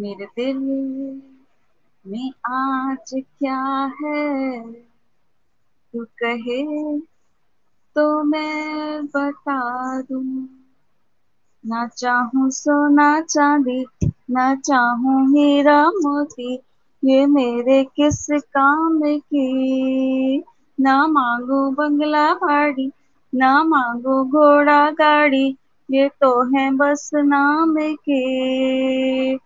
मेरे दिल में आज क्या है, तू कहे तो मैं बता दूं। ना चाहूं सोना चांदी, ना चाहूं हीरा मोती, ये मेरे किस काम की। ना मांगू बंगला बाड़ी, ना मांगू घोड़ा गाड़ी, ये तो है बस नाम की।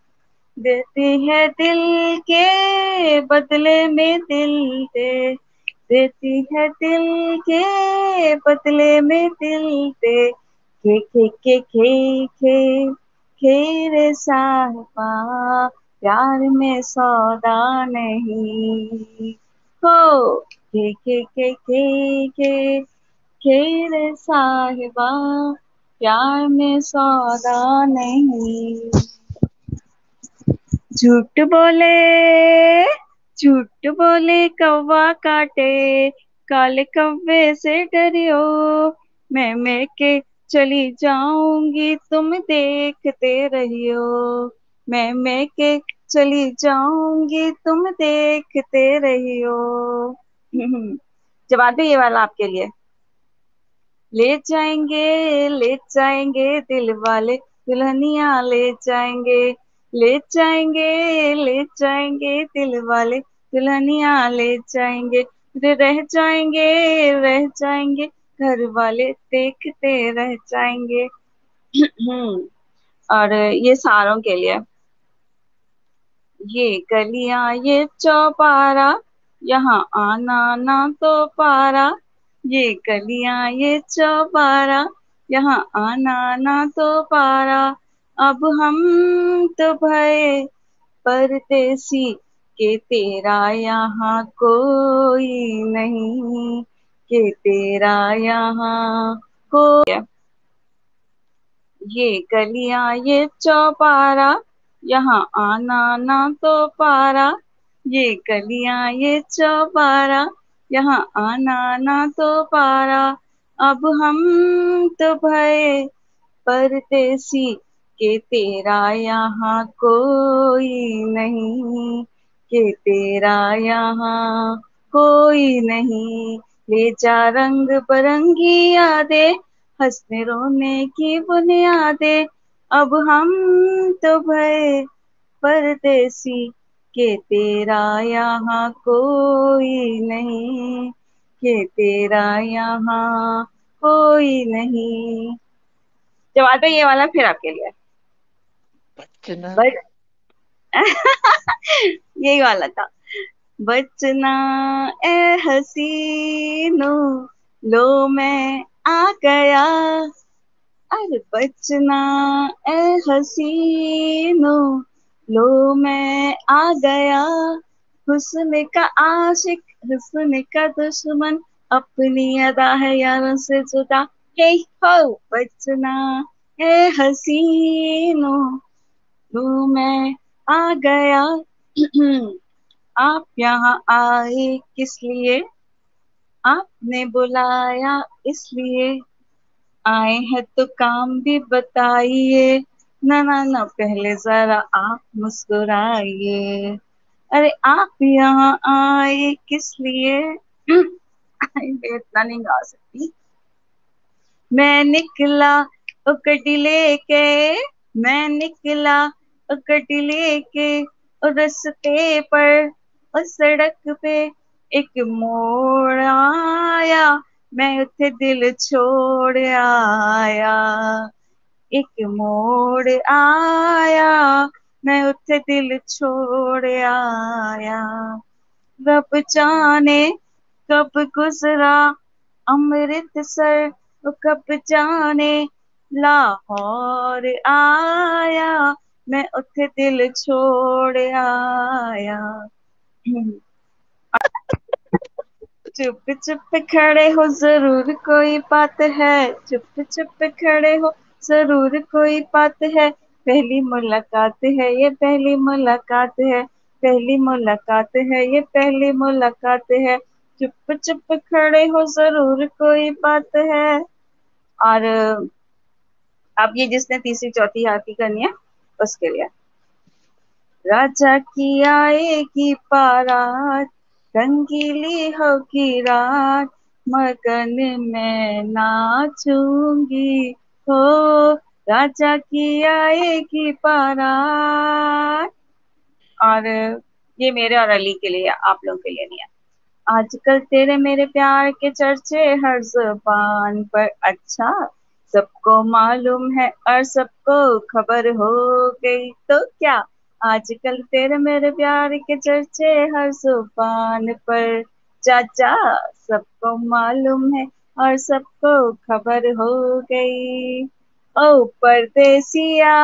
देती है दिल के बदले में दिल दे, देती है दिल के बदले में दिल दे। के रे साहिबा, प्यार में सौदा नहीं हो। के रे साहिबा, प्यार में सौदा नहीं। झूठ बोले, झूठ बोले कौवा काटे, काले कौवे से डरियो। मैं के चली जाऊंगी तुम देखते रहियो। मैं के चली जाऊंगी तुम देखते रहियो। जवाब दो ये वाला आपके लिए। ले जाएंगे दिल वाले, दुल्हनिया ले जाएंगे। ले जाएंगे, ले जाएंगे दिल वाले, दुल्हनिया ले जाएंगे। रे रह जाएंगे घर वाले देखते रह जाएंगे। और ये सारों के लिए। ये गलियां ये चौबारा, यहाँ आना ना तो पारा। ये गलियां ये चौबारा, यहाँ आना ना तो पारा। अब हम तो भय परदेसी, के तेरा यहाँ कोई नहीं, के तेरा यहाँ कोई। ये गलियां ये चौबारा, यहाँ आना ना तो पारा। ये गलियां ये चौबारा, यहाँ आना ना तो पारा। अब हम तो भय परदेसी, के तेरा यहाँ कोई नहीं, के तेरा यहाँ कोई नहीं। ले जा रंग बरंगी यादें, हंसने रोने की बुनियादें। अब हम तो भय परदेसी, के तेरा यहाँ कोई नहीं, के तेरा यहाँ कोई नहीं। जवाब है ये वाला फिर आपके लिए। बचना। बट यही वाला था। बचना ए हसीनो, लो मैं आ गया। अरे बचना ए हसीनो, लो मैं आ गया। हुस्न का आशिक, हुस्न का दुश्मन, अपनी अदा है यारों से जुदा। हे हो बचना ए हसीनो, लो मैं आ गया। आप यहाँ आए किस लिए, आपने बुलाया इसलिए। आए हैं तो काम भी बताइए, ना ना ना पहले जरा आप मुस्कुराइए। अरे आप यहाँ आए किस लिए। मैं इतना नहीं गा सकती। मैं निकला उकटी लेके, मैं निकला उकटी लेके, और रस्ते पर उस सड़क पे एक मोड़ आया, मैं उथे दिल छोड़ आया। एक मोड़ आया, मैं उथे दिल छोड़ आया। रब जाने कब गुजरा अमृतसर, वो कब जाने लाहौर आया, मैं उथे दिल छोड़ आया। चुप चुप खड़े हो जरूर कोई बात है, चुप चुप खड़े हो जरूर कोई बात है। पहली मुलाकात है ये पहली मुलाकात है, पहली मुलाकात है ये पहली मुलाकात है। चुप चुप खड़े हो जरूर कोई बात है। और अब ये जिसने तीसरी चौथी हाथी करनी है उसके लिए। राजा की आएगी बारात, रंगीली होगी रात, मगन में नाचूंगी हो। राजा की आएगी बारात। और ये मेरे और अली के लिए, आप लोगों के लिए नहीं है। आजकल तेरे मेरे प्यार के चर्चे हर जुबान पर, अच्छा सबको मालूम है और सबको खबर हो गई तो क्या। आजकल तेरे मेरे प्यार के चर्चे हर जुबान पर, चाचा सबको मालूम है और सबको खबर हो गई। ओ परदेसिया,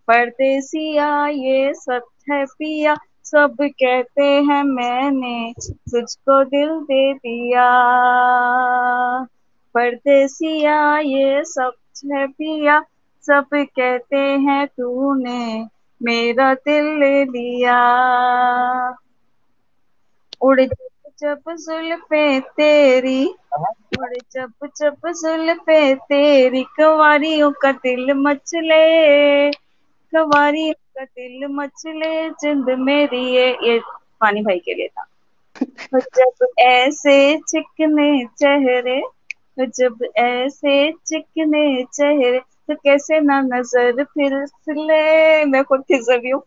परदेसिया ये सब है पिया, सब कहते हैं मैंने तुझको दिल दे दिया। परदेसिया ये सब है पिया, सब कहते हैं तूने मेरा दिल ले लिया। उड़ जब जब जुल्फे तेरी, उड़ जब जब जुल्फे तेरी, कवारियों का दिल मचले, कवारियों का दिल मचले, जिंद मेरी ये पानी भाई के लिए था। तो जब ऐसे चिकने चेहरे, तो जब ऐसे चिकने चेहरे, तो कैसे ना नजर फिसले, मैं खुद फिसल हूँ।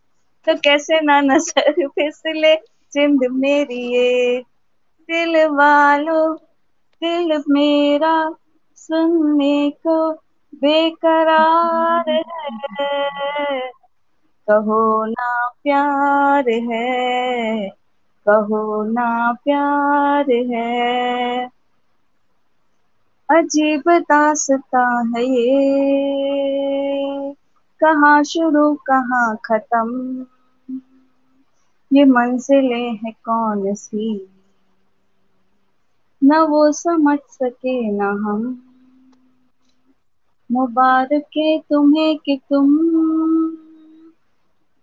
तो कैसे ना नजर फिसले, जिंद मेरी ये, दिल वालों दिल मेरा सुनने को बेकरार है, कहो ना प्यार है, कहो ना प्यार है। अजीब दास्तां है ये, कहाँ शुरू कहाँ खत्म, ये मंजिलें हैं कौन सी, न वो समझ सके न हम। मुबारक है तुम्हें कि तुम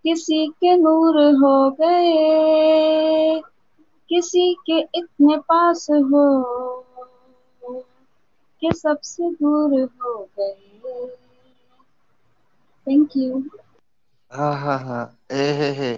किसी के नूर हो गए, किसी के इतने पास हो कि सबसे दूर हो गए। Thank you. हाँ हाँ हाँ, ए हे हे।